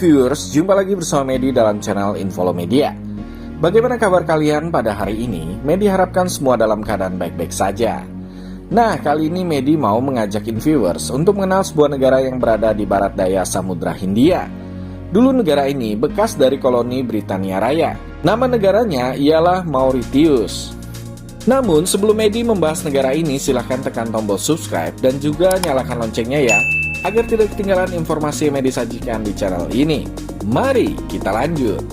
viewers, jumpa lagi bersama Medi dalam channel Infolo Media. Bagaimana kabar kalian pada hari ini? Medi harapkan semua dalam keadaan baik-baik saja. Nah, kali ini Medi mau mengajakin viewers untuk mengenal sebuah negara yang berada di barat daya Samudra Hindia. Dulu negara ini bekas dari koloni Britania Raya. Nama negaranya ialah Mauritius. Namun, sebelum Medi membahas negara ini, silahkan tekan tombol subscribe dan juga nyalakan loncengnya ya, agar tidak ketinggalan informasi yang Medi sajikan di channel ini. Mari kita lanjut.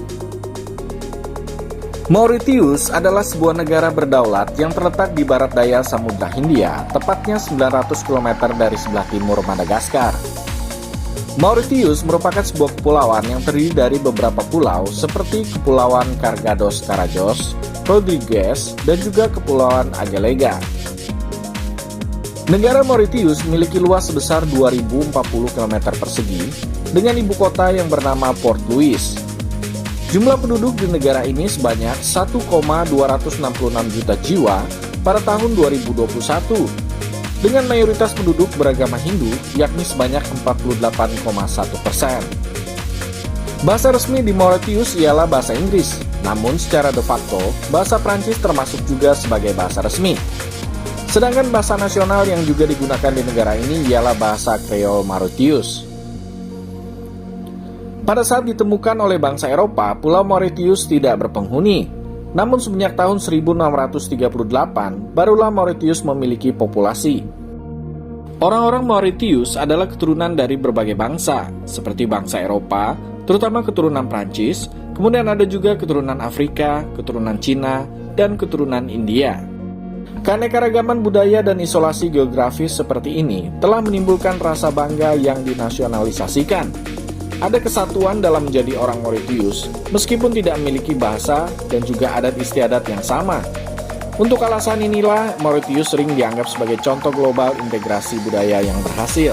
Mauritius adalah sebuah negara berdaulat yang terletak di barat daya Samudra Hindia, tepatnya 900 km dari sebelah timur Madagaskar. Mauritius merupakan sebuah kepulauan yang terdiri dari beberapa pulau seperti Kepulauan Cargados Carajos, Rodrigues, dan juga Kepulauan Agalega. Negara Mauritius memiliki luas sebesar 2040 km persegi dengan ibu kota yang bernama Port Louis. Jumlah penduduk di negara ini sebanyak 1,266 juta jiwa pada tahun 2021 dengan mayoritas penduduk beragama Hindu yakni sebanyak 48,1%. Bahasa resmi di Mauritius ialah bahasa Inggris, namun secara de facto bahasa Prancis termasuk juga sebagai bahasa resmi. Sedangkan bahasa nasional yang juga digunakan di negara ini ialah bahasa Creole Mauritius. Pada saat ditemukan oleh bangsa Eropa, Pulau Mauritius tidak berpenghuni. Namun semenjak tahun 1638, barulah Mauritius memiliki populasi. Orang-orang Mauritius adalah keturunan dari berbagai bangsa, seperti bangsa Eropa, terutama keturunan Prancis, kemudian ada juga keturunan Afrika, keturunan Cina, dan keturunan India. Keanekaragaman budaya dan isolasi geografis seperti ini telah menimbulkan rasa bangga yang dinasionalisasikan. Ada kesatuan dalam menjadi orang Mauritius, meskipun tidak memiliki bahasa dan juga adat istiadat yang sama. Untuk alasan inilah, Mauritius sering dianggap sebagai contoh global integrasi budaya yang berhasil.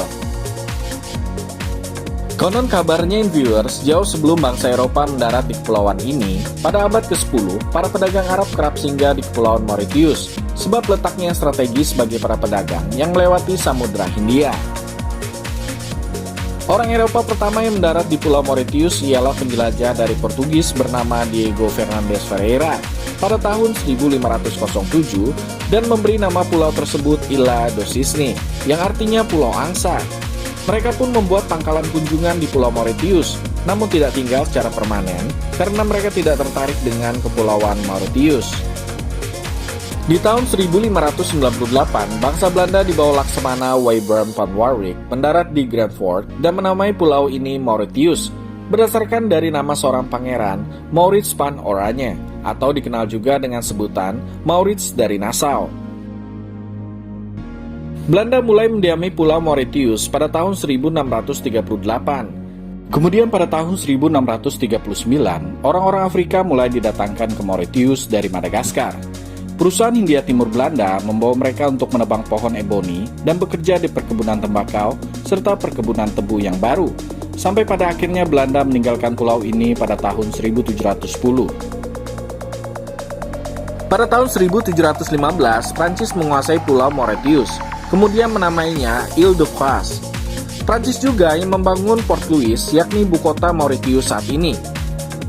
Konon kabarnya viewers, jauh sebelum bangsa Eropa mendarat di kepulauan ini, pada abad ke-10, para pedagang Arab kerap singgah di kepulauan Mauritius, sebab letaknya strategis bagi para pedagang yang melewati Samudra Hindia. Orang Eropa pertama yang mendarat di Pulau Mauritius ialah penjelajah dari Portugis bernama Diego Fernandes Ferreira pada tahun 1507 dan memberi nama pulau tersebut Ilha do Cisne, yang artinya Pulau Angsa. Mereka pun membuat pangkalan kunjungan di Pulau Mauritius, namun tidak tinggal secara permanen karena mereka tidak tertarik dengan Kepulauan Mauritius. Di tahun 1598, bangsa Belanda di bawah Laksamana Wybern van Warwick mendarat di Grand Fort dan menamai pulau ini Mauritius, berdasarkan dari nama seorang pangeran, Maurits van Oranje, atau dikenal juga dengan sebutan Maurits dari Nassau. Belanda mulai mendiami Pulau Mauritius pada tahun 1638. Kemudian pada tahun 1639, orang-orang Afrika mulai didatangkan ke Mauritius dari Madagaskar. Perusahaan Hindia Timur Belanda membawa mereka untuk menebang pohon eboni dan bekerja di perkebunan tembakau serta perkebunan tebu yang baru, sampai pada akhirnya Belanda meninggalkan pulau ini pada tahun 1710. Pada tahun 1715, Prancis menguasai Pulau Mauritius, kemudian menamainya Ile-de-France. Prancis juga yang membangun Port Louis, yakni ibu kota Mauritius saat ini.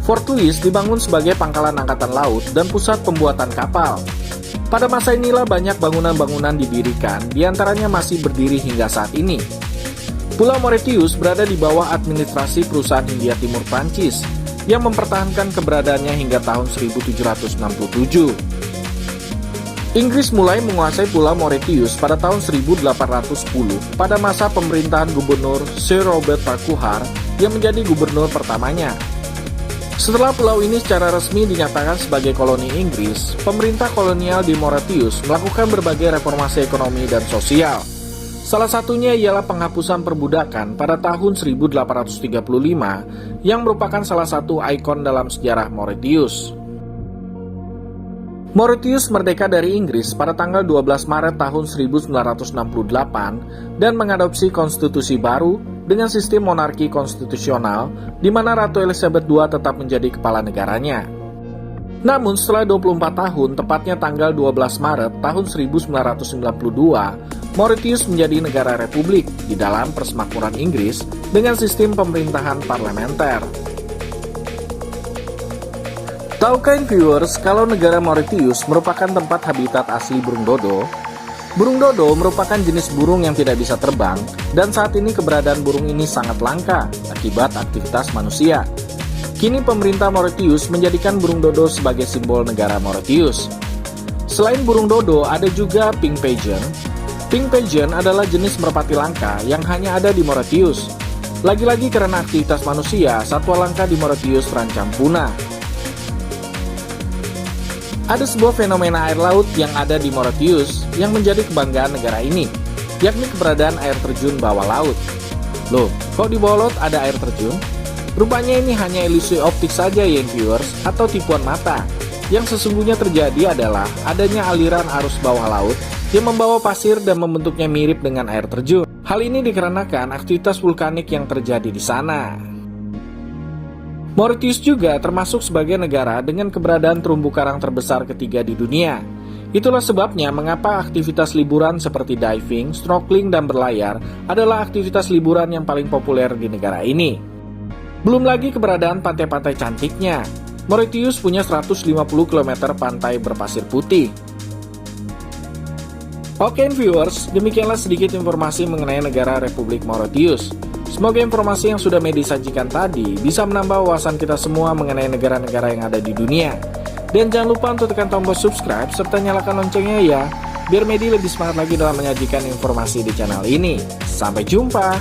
Fort Louis dibangun sebagai pangkalan angkatan laut dan pusat pembuatan kapal. Pada masa inilah banyak bangunan-bangunan didirikan, diantaranya masih berdiri hingga saat ini. Pulau Mauritius berada di bawah administrasi perusahaan Hindia Timur Prancis, yang mempertahankan keberadaannya hingga tahun 1767. Inggris mulai menguasai Pulau Mauritius pada tahun 1810 pada masa pemerintahan Gubernur Sir Robert Farquhar yang menjadi gubernur pertamanya. Setelah pulau ini secara resmi dinyatakan sebagai koloni Inggris, pemerintah kolonial di Mauritius melakukan berbagai reformasi ekonomi dan sosial. Salah satunya ialah penghapusan perbudakan pada tahun 1835 yang merupakan salah satu ikon dalam sejarah Mauritius. Mauritius merdeka dari Inggris pada tanggal 12 Maret tahun 1968 dan mengadopsi konstitusi baru dengan sistem monarki konstitusional di mana Ratu Elizabeth II tetap menjadi kepala negaranya. Namun setelah 24 tahun, tepatnya tanggal 12 Maret tahun 1992, Mauritius menjadi negara republik di dalam Persemakmuran Inggris dengan sistem pemerintahan parlementer. Tahukah viewers kalau negara Mauritius merupakan tempat habitat asli burung dodo? Burung dodo merupakan jenis burung yang tidak bisa terbang, dan saat ini keberadaan burung ini sangat langka akibat aktivitas manusia. Kini pemerintah Mauritius menjadikan burung dodo sebagai simbol negara Mauritius. Selain burung dodo, ada juga pink pigeon. Pink pigeon adalah jenis merpati langka yang hanya ada di Mauritius. Lagi-lagi karena aktivitas manusia, satwa langka di Mauritius terancam punah. Ada sebuah fenomena air laut yang ada di Mauritius yang menjadi kebanggaan negara ini, yakni keberadaan air terjun bawah laut. Loh, kok di bawah laut ada air terjun? Rupanya ini hanya ilusi optik saja ya viewers, atau tipuan mata. Yang sesungguhnya terjadi adalah adanya aliran arus bawah laut yang membawa pasir dan membentuknya mirip dengan air terjun. Hal ini dikarenakan aktivitas vulkanik yang terjadi di sana. Mauritius juga termasuk sebagai negara dengan keberadaan terumbu karang terbesar ketiga di dunia. Itulah sebabnya mengapa aktivitas liburan seperti diving, snorkeling, dan berlayar adalah aktivitas liburan yang paling populer di negara ini. Belum lagi keberadaan pantai-pantai cantiknya. Mauritius punya 150 km pantai berpasir putih. Oke viewers, demikianlah sedikit informasi mengenai negara Republik Mauritius. Semoga informasi yang sudah Medi sajikan tadi bisa menambah wawasan kita semua mengenai negara-negara yang ada di dunia. Dan jangan lupa untuk tekan tombol subscribe serta nyalakan loncengnya ya, biar Medi lebih semangat lagi dalam menyajikan informasi di channel ini. Sampai jumpa!